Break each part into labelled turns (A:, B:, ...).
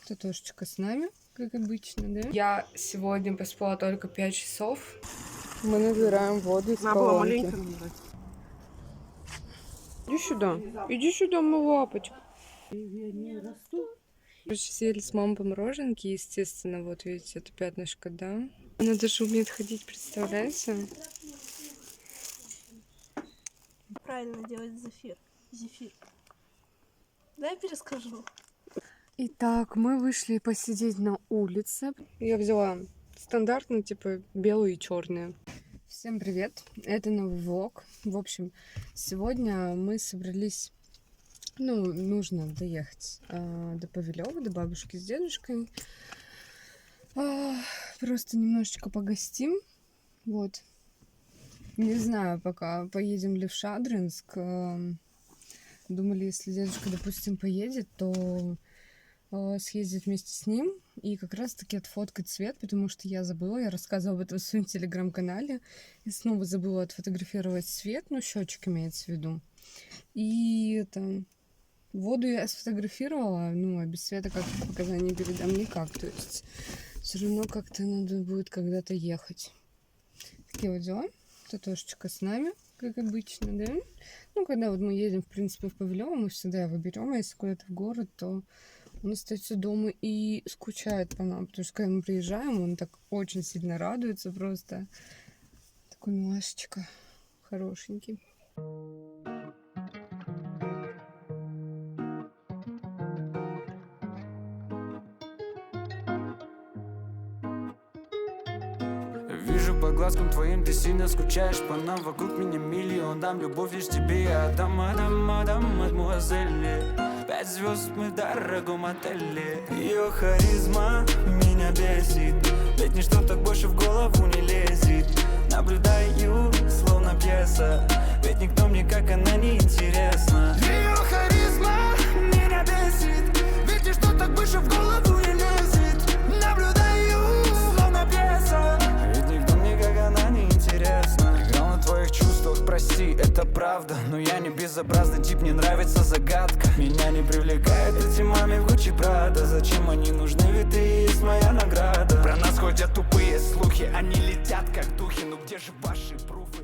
A: Татошечка с нами, как обычно, да? Я сегодня поспала только 5 часов. Мы набираем воду из колонки. Иди сюда, мой лапочка. Короче, съели с мамой по мороженке, естественно, вот видите, это пятнышко, да? Она даже умеет ходить, представляете?
B: Правильно делать зефир. Да, я перескажу.
A: Итак, мы вышли посидеть на улице. Я взяла стандартно, типа, белую и черную. Всем привет, это новый влог. В общем, сегодня мы собрались, нужно доехать до Павелёва, до бабушки с дедушкой. Просто немножечко погостим, вот. Не знаю, пока поедем ли в Шадринск. Думали, если дедушка, допустим, поедет, то съездить вместе с ним и как раз-таки отфоткать цвет, потому что я забыла, я рассказывала об этом в своем телеграм-канале, и снова забыла отфотографировать цвет, счетчик имеется в виду. И воду я сфотографировала, а без цвета как показания передам никак, то есть все равно как-то надо будет когда-то ехать. Такие вот дела. Татошечка с нами, как обычно, да? Когда вот мы едем, в принципе, в Павелёво, мы всегда его берем, а если куда-то в город, то он остается дома и скучает по нам, потому что когда мы приезжаем, он так очень сильно радуется просто. Такой милашечка, хорошенький.
C: Вижу по глазкам твоим, ты сильно скучаешь по нам. Вокруг меня миллион, дам любовь лишь тебе. Я дам, мадемуазель. 5 звезд мы в дорогом отеле. Ее харизма меня бесит, ведь ничто так больше в голову не лезет. Наблюдаю, словно пьеса, ведь никто мне как она не интересна. Ее харизма меня бесит, ведь ничто так больше в голову не лезет. Наблюдаю, словно пьеса, ведь никто мне как она не интересна. Играл на твоих чувствах, прости, это правда, но я не безобразный тип, мне нравится загадка. Меня не привлекает эти маме в Гуччи Прада. Зачем они нужны, ведь ты есть моя награда. Про нас ходят тупые слухи, они летят как духи. Ну где же ваши пруфы?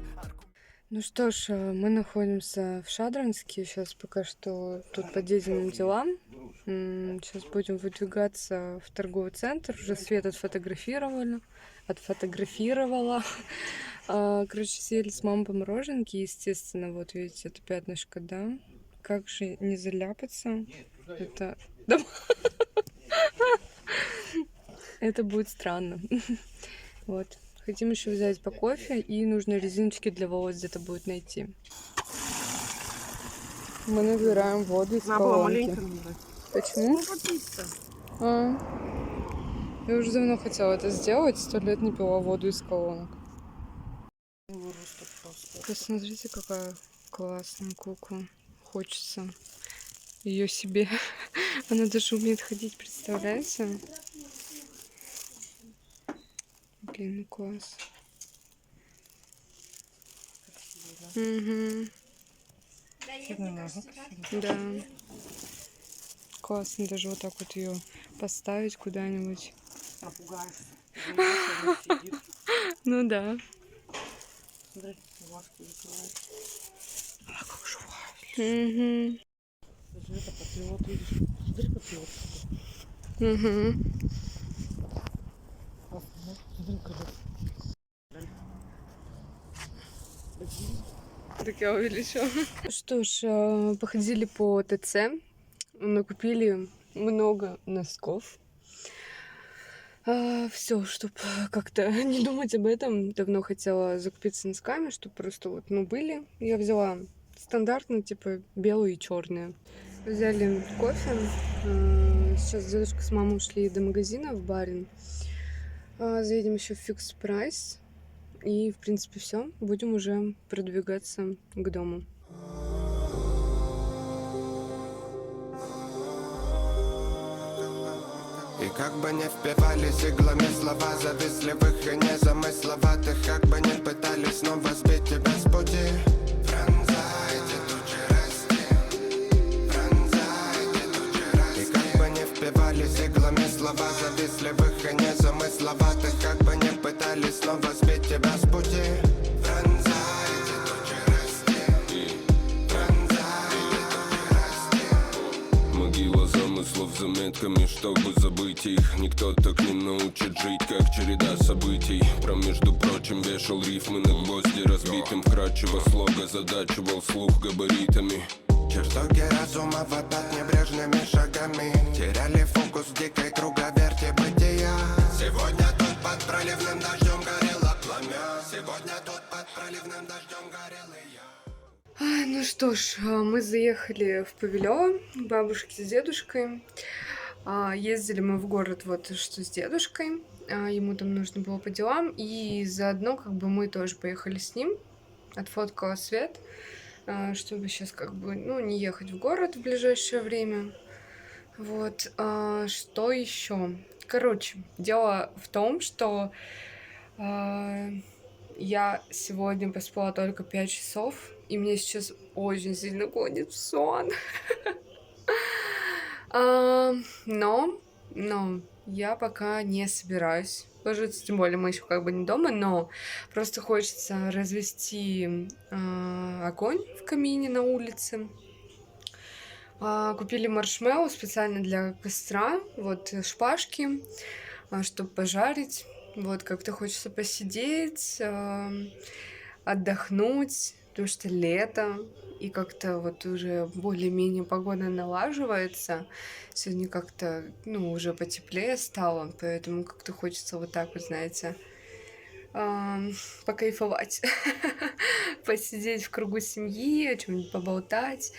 A: Ну что ж, мы находимся в Шадринске, сейчас пока что тут по дединым делам. Сейчас будем выдвигаться в торговый центр, уже Свет отфотографировала. Короче, съели с мамой по мороженке, естественно, вот видите, это пятнышко, да? Как же не заляпаться? Это... Это будет странно. Вот. Хотим еще взять по кофе, и нужно резиночки для волос где-то будет найти. Мы набираем воду из колонки. Почему? Я уже давно хотела это сделать, 100 лет не пила воду из колонок. Посмотрите, какая классная кукла. Хочется ее себе. Она даже умеет ходить, представляете? Блин, класс. Угу. Да. Классно даже вот так вот ее поставить куда-нибудь. Ну да.
B: А как живая.
A: Так я увеличила. Что ж, походили по ТЦ, накупили много носков. Все, чтобы как-то не думать об этом. Давно хотела закупиться носками, чтобы просто были. Я взяла стандартно, типа, белую и черную. Взяли кофе. Сейчас дедушка с мамой ушли до магазина в Барин. Заедем еще в Fix Price. И, в принципе, все. Будем уже продвигаться к дому.
D: И как бы не впивались иглами слова, завистливых и незамысловатых, как бы не пытались снова сбить тебя с пути. Пронзайте тучи расти, пронзайте тучи расти. И как бы не впивались иглами иглами слова завистливых и незамысловатых. Как бы не пытались снова сбить тебя с пути. Пронзайте тучи, расти. Пронзайте тучи, расти.
E: Могила замыслов заметками, чтобы забыть их. Никто так не научит жить, как череда событий. Между прочим, вешал рифмы на гвозди разбитым. Вкрадчиво слога задачивал слух габаритами.
D: Чертоги разума в отпад небрежными шагами. Теряли фокус в дикой круговерти бытия. Сегодня тут под проливным дождем горело пламя. Сегодня тут под проливным дождем горел и я.
A: Ну что ж, мы заехали в павильон к бабушке с дедушкой. Ездили мы в город вот что с дедушкой. Ему там нужно было по делам. И заодно как бы мы тоже поехали с ним. Отфоткала Свет, чтобы сейчас как бы, ну, не ехать в город в ближайшее время. Вот. Что еще? Короче, дело в том, что я сегодня поспала только 5 часов, и мне сейчас очень сильно клонит в сон. Но я пока не собираюсь ложиться, тем более мы еще как бы не дома, но просто хочется развести огонь в камине на улице. Купили маршмеллоу специально для костра, вот шпажки, чтобы пожарить. Вот как-то хочется посидеть, отдохнуть, потому что лето, и как-то вот уже более-менее погода налаживается. Сегодня как-то, ну, уже потеплее стало, поэтому как-то хочется вот так вот, знаете, покайфовать, посидеть в кругу семьи, о чем-нибудь поболтать.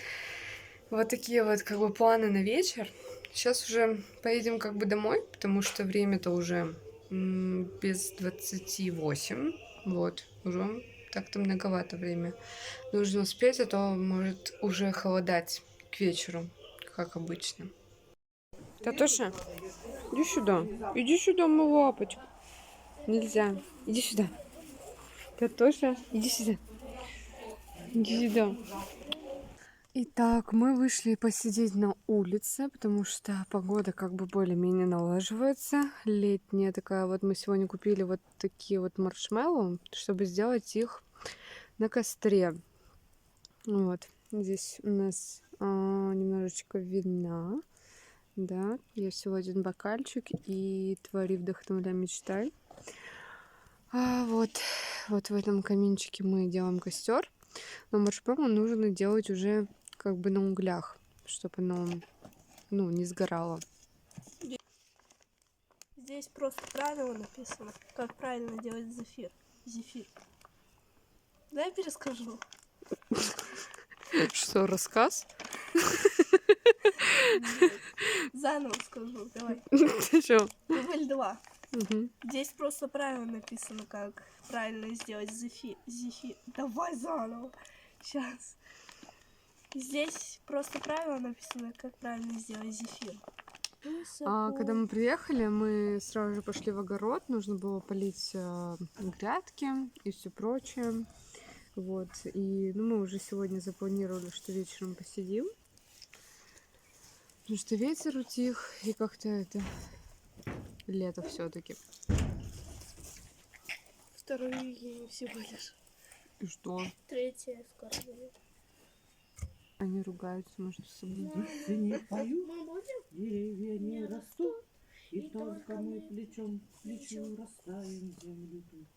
A: Вот такие вот как бы планы на вечер. Сейчас уже поедем как бы домой, потому что время-то уже без 28. Вот, уже так-то многовато время. Нужно успеть, а то может уже холодать к вечеру, как обычно. Татоша, иди сюда, мой лапочка. Нельзя, иди сюда. Татоша, иди сюда. Иди сюда. Итак, мы вышли посидеть на улице, потому что погода как бы более-менее налаживается. Летняя такая. Вот мы сегодня купили вот такие вот маршмеллоу, чтобы сделать их на костре. Вот. Здесь у нас немножечко вина. Да, я всего один бокальчик и твори, вдохновляй, мечтай. Вот в этом каминчике мы делаем костер. Но маршмеллоу нужно делать уже как бы на углях, чтобы оно, ну, не сгорало.
B: Здесь просто правило написано, как правильно делать зефир. Дай перескажу.
A: Что, рассказ?
B: Заново скажу, давай.
A: Ты что?
B: Дубль 2. Здесь просто правило написано, как правильно сделать зефир. Давай заново. Сейчас. Здесь просто правило написано, как правильно сделать зефир.
A: Когда мы приехали, мы сразу же пошли в огород. Нужно было полить грядки и все прочее. Вот. И мы уже сегодня запланировали, что вечером посидим. Потому что ветер утих, и как-то это лето все-таки.
B: 2 июня всего лишь.
A: И что?
B: 3 скоро будет.
A: Они ругаются между собой.
F: Птицы не поют, деревья не растут, и только мы плечом к плечу растаем в землю тут.